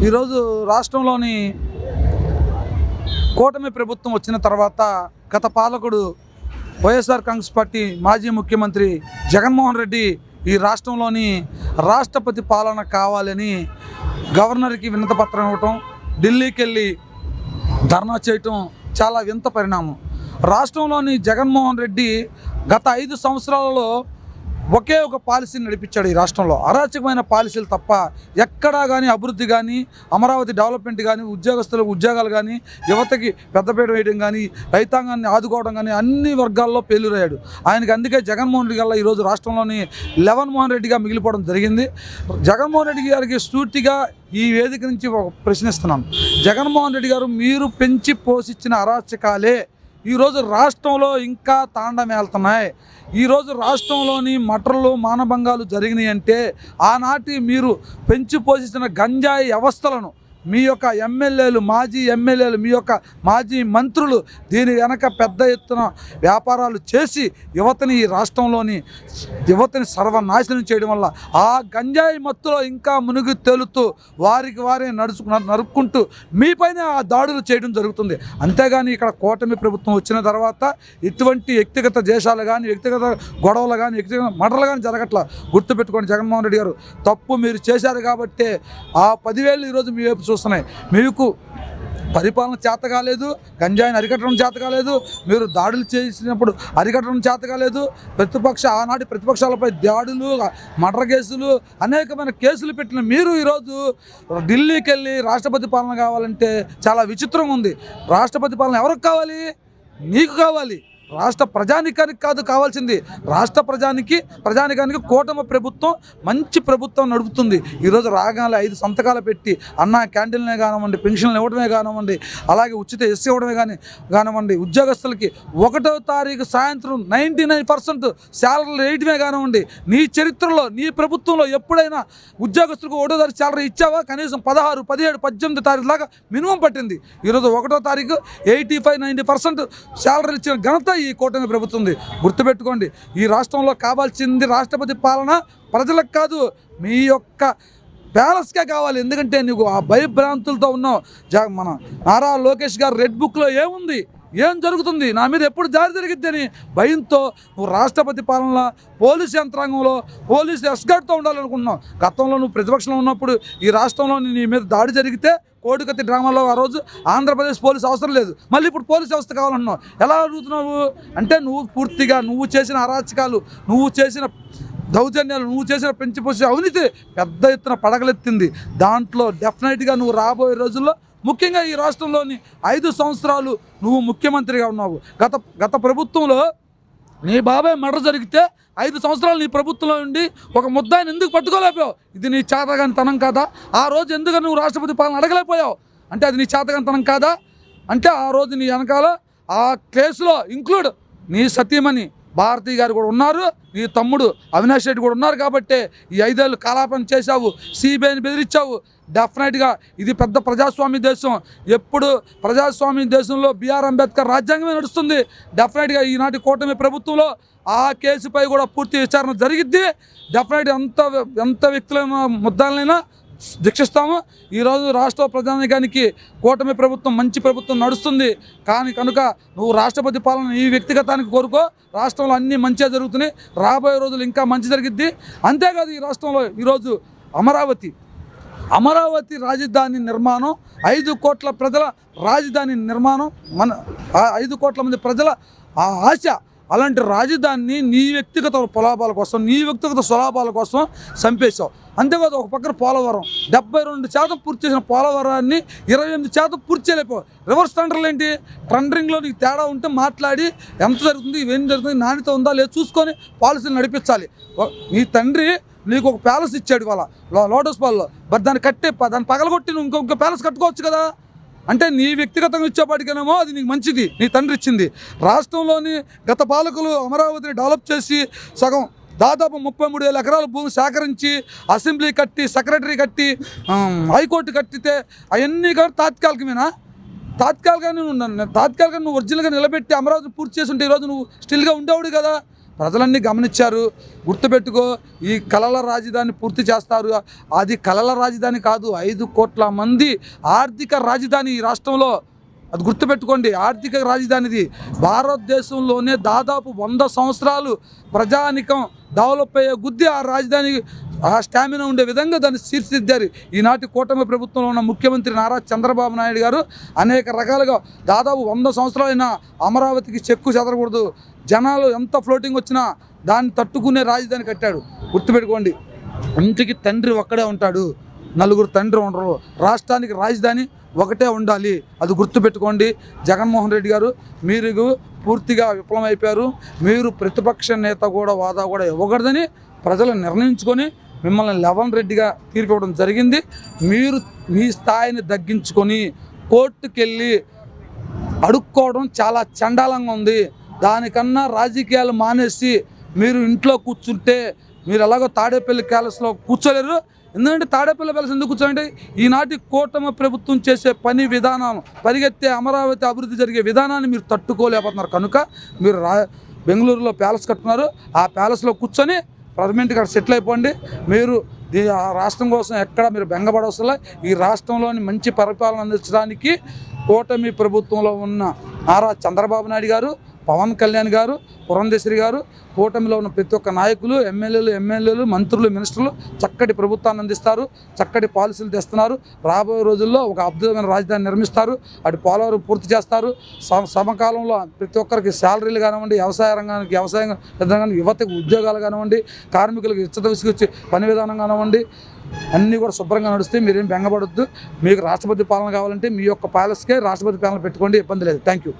ఈరోజు రాష్ట్రంలోని కూటమి ప్రభుత్వం వచ్చిన తర్వాత గత పాలకుడు వైఎస్ఆర్ కాంగ్రెస్ పార్టీ మాజీ ముఖ్యమంత్రి జగన్మోహన్ రెడ్డి ఈ రాష్ట్రంలోని రాష్ట్రపతి పాలన కావాలని గవర్నర్కి వినతిపత్రం ఇవ్వటం, ఢిల్లీకి వెళ్ళి ధర్నా చేయటం చాలా వింత పరిణామం. రాష్ట్రంలోని జగన్మోహన్ రెడ్డి గత 5 సంవత్సరాలలో ఒకే ఒక పాలసీ నడిపించాడు. ఈ రాష్ట్రంలో అరాచకమైన పాలసీలు తప్ప ఎక్కడా కానీ అభివృద్ధి కానీ, అమరావతి డెవలప్మెంట్ కానీ, ఉద్యోగస్తులకు ఉద్యోగాలు కానీ, యువతకి పెద్దపీట వేయడం కానీ, రైతాంగాన్ని ఆదుకోవడం కానీ అన్ని వర్గాల్లో పేలురయ్యాడు. ఆయనకి అందుకే జగన్మోహన్ రెడ్డి గల్లా ఈరోజు రాష్ట్రంలోని మోహన్ రెడ్డిగా మిగిలిపోవడం జరిగింది. జగన్మోహన్ రెడ్డి గారికి సూటిగా ఈ వేదిక నుంచి ప్రశ్నిస్తున్నాను. జగన్మోహన్ రెడ్డి గారు, మీరు పెంచి పోషించిన అరాచకాలే ఈరోజు రాష్ట్రంలో ఇంకా తాండమేలుతున్నాయి. ఈరోజు రాష్ట్రంలోని మటర్లు మానభంగాలు జరిగినాయి అంటే ఆనాటి మీరు పెంచి పోషించిన గంజాయి వ్యవస్థలను మీ యొక్క ఎమ్మెల్యేలు, మాజీ ఎమ్మెల్యేలు, మీ యొక్క మాజీ మంత్రులు దీని వెనక పెద్ద ఎత్తున వ్యాపారాలు చేసి ఈ రాష్ట్రంలోని యువతని సర్వనాశనం చేయడం వల్ల ఆ గంజాయి మత్తులో ఇంకా మునిగి తేలుతూ వారికి వారే నరుక్కుంటూ మీపైన ఆ దాడులు చేయడం జరుగుతుంది. అంతేగాని ఇక్కడ కూటమి ప్రభుత్వం వచ్చిన తర్వాత ఇటువంటి వ్యక్తిగత దేశాలు కానీ, వ్యక్తిగత గొడవలు కానీ, వ్యక్తిగత మటర్లు కానీ జరగట్లా. గుర్తుపెట్టుకోండి, జగన్మోహన్ రెడ్డి గారు తప్పు మీరు చేశారు కాబట్టి ఆ 10,000 ఈరోజు మీ వైపు చూస్తున్నాయి. మీకు పరిపాలన చేత కాలేదు, గంజాయిని అరికట్టడం చేత కాలేదు, మీరు దాడులు చేసినప్పుడు అరికట్టడం చేత కాలేదు, ఆనాటి ప్రతిపక్షాలపై దాడులు, మర్డర్ కేసులు, అనేకమైన కేసులు పెట్టిన మీరు ఈరోజు ఢిల్లీకి వెళ్ళి రాష్ట్రపతి పాలన కావాలంటే చాలా విచిత్రంగా ఉంది. రాష్ట్రపతి పాలన ఎవరికి కావాలి? నీకు కావాలి. రాష్ట్ర ప్రజానికానికి కాదు కావాల్సింది. రాష్ట్ర ప్రజానికానికి కూటమి ప్రభుత్వం మంచి ప్రభుత్వం నడుపుతుంది. ఈరోజు రాగానే 5 సంతకాలు పెట్టి అన్నా క్యాంటీన్లే కానివ్వండి, పెన్షన్లు ఇవ్వడమే కానివ్వండి, అలాగే ఉచిత ఎస్సీ ఇవ్వడమే కానివ్వండి, ఉద్యోగస్తులకి 1వ తారీఖు సాయంత్రం 99% శాలరీలు వేయడమే కానివ్వండి. నీ చరిత్రలో, నీ ప్రభుత్వంలో ఎప్పుడైనా ఉద్యోగస్తులకు 1వ తారీఖు శాలరీ ఇచ్చావా? కనీసం 16, 17, 18 తారీఖు దాకా మినిమం పట్టింది. ఈరోజు 1వ తారీఖు 85-90% శాలరీలు ఇచ్చిన ఘనత ఈ కూటమి ప్రభుత్వం ఉంది. గుర్తుపెట్టుకోండి, ఈ రాష్ట్రంలో కావాల్సింది రాష్ట్రపతి పాలన ప్రజలకు కాదు, మీ యొక్క ప్యాలెస్కే కావాలి. ఎందుకంటే నీకు ఆ భయభ్రాంతులతో ఉన్నావు. మన నారా లోకేష్ గారు రెడ్ బుక్లో ఏముంది, ఏం జరుగుతుంది, నా మీద ఎప్పుడు దాడి జరిగిద్ది అని భయంతో నువ్వు రాష్ట్రపతి పాలన, పోలీసు యంత్రాంగంలో పోలీసు ఎస్కార్ట్తో ఉండాలనుకుంటున్నావు. గతంలో నువ్వు ప్రతిపక్షంలో ఉన్నప్పుడు ఈ రాష్ట్రంలో నీ మీద దాడి జరిగితే కోడికత్తి డ్రామాలో ఆ రోజు ఆంధ్రప్రదేశ్ పోలీసు అవసరం లేదు, మళ్ళీ ఇప్పుడు పోలీసు వ్యవస్థ కావాలన్నావు. ఎలా అడుగుతున్నావు అంటే నువ్వు పూర్తిగా నువ్వు చేసిన అరాచకాలు, నువ్వు చేసిన దౌర్జన్యాలు, నువ్వు చేసిన పెంచిపోసే అవినీతి పెద్ద ఎత్తున పడగలెత్తింది. దాంట్లో డెఫినెట్గా నువ్వు రాబోయే రోజుల్లో, ముఖ్యంగా ఈ రాష్ట్రంలోని 5 సంవత్సరాలు నువ్వు ముఖ్యమంత్రిగా ఉన్నావు. గత ప్రభుత్వంలో నీ బాబాయ్ మర్డర్ జరిగితే 5 సంవత్సరాలు నీ ప్రభుత్వంలో ఉండి ఒక ముద్దాయిని ఎందుకు పట్టుకోలేకపోయావు? ఇది నీ చేతగానితనం కాదా? ఆ రోజు ఎందుకు నువ్వు రాష్ట్రపతి పాలన అడగలేకపోయావు అంటే అది నీ చేతగానితనం కాదా? అంటే ఆ రోజు నీ వెనకాల ఆ కేసులో ఇంక్లూడ్ నీ సతీమణి భారతి గారు కూడా ఉన్నారు, నీ తమ్ముడు అవినాష్ రెడ్డి కూడా ఉన్నారు. కాబట్టి ఈ 5 ఏళ్ళు కాలాపన చేశావు, సిబిఐని బెదిరించావు. డెఫినెట్గా ఇది పెద్ద ప్రజాస్వామ్య దేశం. ఎప్పుడు ప్రజాస్వామ్య దేశంలో బిఆర్ అంబేద్కర్ రాజ్యాంగమే నడుస్తుంది. డెఫినెట్గా ఈనాటి కూటమి ప్రభుత్వంలో ఆ కేసుపై కూడా పూర్తి విచారణ జరిగిద్ది. డెఫినెట్గా ఎంత వ్యక్తులైన ముద్దాలైనా శిక్షిస్తాము. ఈరోజు రాష్ట్ర ప్రజానికానికి కూటమి ప్రభుత్వం మంచి ప్రభుత్వం నడుస్తుంది. కనుక నువ్వు రాష్ట్రపతి పాలన ఈ వ్యక్తిగతానికి కోరుకో. రాష్ట్రంలో అన్నీ మంచిగా జరుగుతున్నాయి, రాబోయే రోజులు ఇంకా మంచి జరిగిద్ది. అంతేకాదు, ఈ రాష్ట్రంలో ఈరోజు అమరావతి రాజధాని నిర్మాణం, 5 కోట్ల ప్రజల రాజధాని నిర్మాణం, 5 కోట్ల మంది ప్రజల ఆశ. అలాంటి రాజధానిని నీ వ్యక్తిగత ప్రలాభాల కోసం, నీ వ్యక్తిగత స్వలాభాల కోసం చంపేశావు. అంతేకాదు, ఒక పక్కన పోలవరం 72% పూర్తి చేసిన పోలవరాన్ని 28% పూర్తి చేయలేకపో. రివర్స్ టెండర్లు ఏంటి? టెండరింగ్లో నీకు తేడా ఉంటే మాట్లాడి ఎంత జరుగుతుంది, ఇవేం జరుగుతుంది, నాణ్యత ఉందా లేదు చూసుకొని పాలసీలు నడిపించాలి. నీ తండ్రి నీకు ఒక ప్యాలెస్ ఇచ్చాడు ఇవాళ లోటస్ పాల్లో, మరి దాన్ని పగలగొట్టి నువ్వు ఇంకొక ప్యాలెస్ కట్టుకోవచ్చు కదా. అంటే నీ వ్యక్తిగతంగా ఇచ్చేపాటికేనేమో అది నీకు మంచిది, నీ తండ్రి ఇచ్చింది. రాష్ట్రంలోని గత పాలకులు అమరావతిని డెవలప్ చేసి దాదాపు 33,000 ఎకరాల భూమి సేకరించి అసెంబ్లీ కట్టి, సెక్రటరీ కట్టి, హైకోర్టు కట్టితే అవన్నీ కూడా తాత్కాలికమేనా? తాత్కాలికంగా నువ్వు ఒరిజినల్గా నిలబెట్టి అమరావతిని పూర్తి చేసి ఉంటే ఈరోజు నువ్వు స్టిల్గా ఉండేవాడు కదా. ప్రజలన్నీ గమనించారు. గుర్తుపెట్టుకో, ఈ కలల రాజధాని పూర్తి చేస్తారు. అది కలల రాజధాని కాదు, 5 కోట్ల మంది ఆర్థిక రాజధాని ఈ రాష్ట్రంలో. అది గుర్తుపెట్టుకోండి, ఆర్థిక రాజధానిది. భారతదేశంలోనే దాదాపు 100 సంవత్సరాలు ప్రజానికం డెవలప్ అయ్యే గుద్ది ఆ రాజధాని ఆ స్టామినా ఉండే విధంగా దాన్ని తీర్చిదిద్దారు. ఈనాటి కూటమి ప్రభుత్వంలో ఉన్న ముఖ్యమంత్రి నారా చంద్రబాబు నాయుడు గారు అనేక రకాలుగా దాదాపు 100 సంవత్సరాలైన అమరావతికి చెక్కు చెదరకూడదు, జనాలు ఎంత ఫ్లోటింగ్ వచ్చినా దాన్ని తట్టుకునే రాజధాని కట్టాడు. గుర్తుపెట్టుకోండి, ఇంటికి తండ్రి ఒక్కడే ఉంటాడు, నలుగురు తండ్రి ఉండరు. రాష్ట్రానికి రాజధాని ఒకటే ఉండాలి, అది గుర్తుపెట్టుకోండి. జగన్మోహన్ రెడ్డి గారు మీరు పూర్తిగా విఫలమైపోయారు. మీరు ప్రతిపక్ష నేత కూడా హోదా కూడా ఇవ్వకూడదని ప్రజలు నిర్ణయించుకొని మిమ్మల్ని లెవెన్ రెడ్డిగా తీర్పు ఇవ్వడం జరిగింది. మీరు మీ స్థాయిని తగ్గించుకొని కోర్టుకెళ్ళి అడుక్కోవడం చాలా చండాలంగా ఉంది. దానికన్నా రాజకీయాలు మానేసి మీరు ఇంట్లో కూర్చుంటే, మీరు ఎలాగో తాడేపల్లి ప్యాలెస్లో కూర్చోలేరు. ఎందుకంటే తాడేపల్లి ప్యాలెస్ ఎందుకు కూర్చోండి, ఈనాటి కూటమి ప్రభుత్వం చేసే పని విధానం, పరిగెత్తే అమరావతి అభివృద్ధి జరిగే విధానాన్ని మీరు తట్టుకోలేకపోతున్నారు. కనుక మీరు బెంగళూరులో ప్యాలెస్ కట్టున్నారు, ఆ ప్యాలెస్లో కూర్చొని పర్మనెంట్గా సెటిల్ అయిపోండి. మీరు ఆ రాష్ట్రం కోసం ఎక్కడ మీరు బెంగపడవసలే. ఈ రాష్ట్రంలోని మంచి పరిపాలన అందించడానికి కూటమి ప్రభుత్వంలో ఉన్న నారా చంద్రబాబు నాయుడు గారు, పవన్ కళ్యాణ్ గారు, పురంధేశ్వరి గారు, కూటమిలో ఉన్న ప్రతి ఒక్క నాయకులు, ఎమ్మెల్యేలు, మంత్రులు, మినిస్టర్లు చక్కటి ప్రభుత్వాన్ని అందిస్తారు, చక్కటి పాలసీలు తెస్తున్నారు. రాబోయే రోజుల్లో ఒక అద్భుతమైన రాజధాని నిర్మిస్తారు. అటు పోలవరం పూర్తి చేస్తారు. సమకాలంలో ప్రతి ఒక్కరికి శాలరీలు కానివ్వండి, వ్యవసాయం విధానానికి యువతకు ఉద్యోగాలు కానివ్వండి, కార్మికులకు ఇచ్చత విసుకొచ్చి పని విధానం కానివ్వండి, అన్నీ కూడా శుభ్రంగా నడుస్తాయి. మీరేం బెంగపడొద్దు. మీకు రాష్ట్రపతి పాలన కావాలంటే మీ యొక్క ప్యాలెస్కే రాష్ట్రపతి పాలన పెట్టుకోండి, ఇబ్బంది లేదు. Thank you.